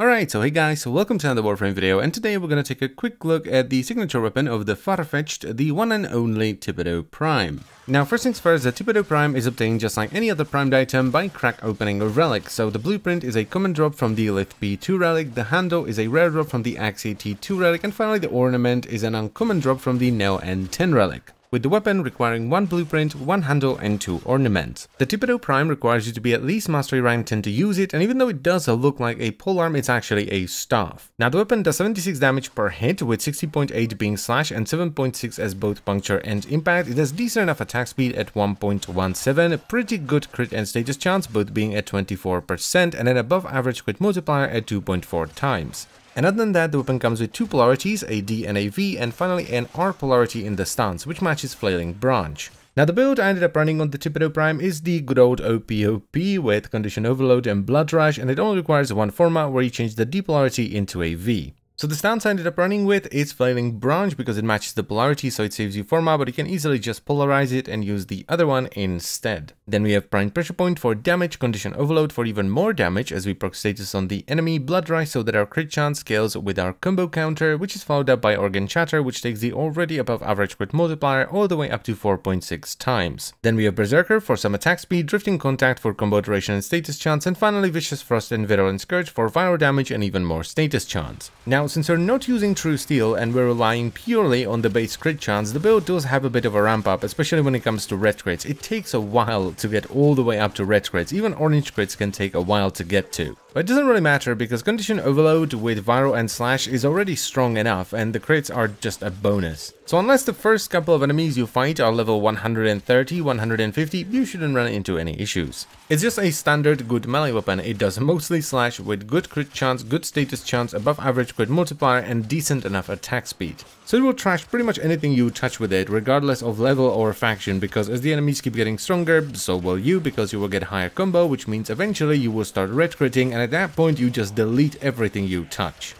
Alright, so hey guys, so welcome to another Warframe video, and today we're going to take a quick look at the signature weapon of the far-fetched, the one and only Tipedo Prime. Now first things first, the Tipedo Prime is obtained just like any other primed item by crack opening a relic. So the blueprint is a common drop from the glyph P2 relic, the handle is a rare drop from the Axie T2 relic, and finally the ornament is an uncommon drop from the Neo N10 relic, with the weapon requiring 1 blueprint, 1 handle, and 2 ornaments. The Tipedo Prime requires you to be at least Mastery rank 10 to use it, and even though it does look like a polearm, it's actually a staff. Now the weapon does 76 damage per hit, with 60.8 being slash and 7.6 as both puncture and impact. It has decent enough attack speed at 1.17, pretty good crit and status chance, both being at 24%, and an above average crit multiplier at 2.4 times. And other than that, the weapon comes with 2 polarities, a D and a V, and finally an R polarity in the stance, which matches Flailing Branch. Now the build I ended up running on the Tipedo Prime is the good old OPOP with Condition Overload and Blood Rush, and it only requires 1 Forma where you change the D polarity into a V. So the stance I ended up running with is Flailing Branch because it matches the polarity, so it saves you Forma, but you can easily just polarize it and use the other one instead. Then we have Prime Pressure Point for damage, Condition Overload for even more damage as we proc status on the enemy, Blood Rush so that our crit chance scales with our combo counter, which is followed up by Organ Chatter, which takes the already above average crit multiplier all the way up to 4.6 times. Then we have Berserker for some attack speed, Drifting Contact for combo duration and status chance, and finally Vicious Frost and Virulent Scourge for viral damage and even more status chance. Now since we're not using True Steel and we're relying purely on the base crit chance, the build does have a bit of a ramp up, especially when it comes to red crits. It takes a while to get all the way up to red crits, even orange crits can take a while to get to. But it doesn't really matter because Condition Overload with Viral and Slash is already strong enough and the crits are just a bonus. So unless the first couple of enemies you fight are level 130, 150, you shouldn't run into any issues. It's just a standard good melee weapon. It does mostly slash with good crit chance, good status chance, above average crit multiplier, and decent enough attack speed. So it will trash pretty much anything you touch with it, regardless of level or faction, because as the enemies keep getting stronger, so will you, because you will get higher combo, which means eventually you will start red critting, and at that point you just delete everything you touch.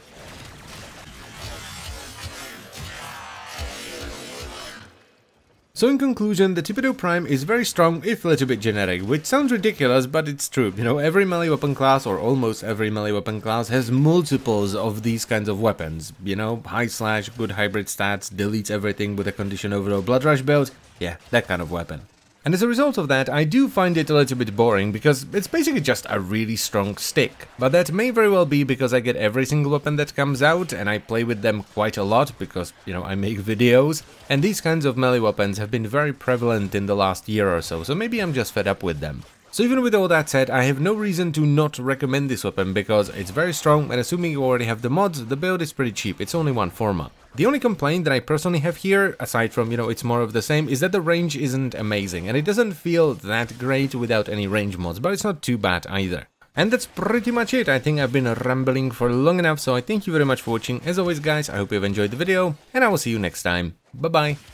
So in conclusion, the Tipedo Prime is very strong if a little bit generic, which sounds ridiculous, but it's true. You know, every melee weapon class, or almost every melee weapon class, has multiples of these kinds of weapons. You know, high slash, good hybrid stats, deletes everything with a Condition Overload Blood Rush build. Yeah, that kind of weapon. And as a result of that, I do find it a little bit boring because it's basically just a really strong stick. But that may very well be because I get every single weapon that comes out and I play with them quite a lot because, you know, I make videos. And these kinds of melee weapons have been very prevalent in the last year or so, so maybe I'm just fed up with them. So even with all that said, I have no reason to not recommend this weapon because it's very strong, and assuming you already have the mods, the build is pretty cheap. It's only 1 Forma. The only complaint that I personally have here, aside from, you know, it's more of the same, is that the range isn't amazing, and it doesn't feel that great without any range mods, but it's not too bad either. And that's pretty much it. I think I've been rambling for long enough, so I thank you very much for watching. As always guys, I hope you've enjoyed the video, and I will see you next time. Bye bye!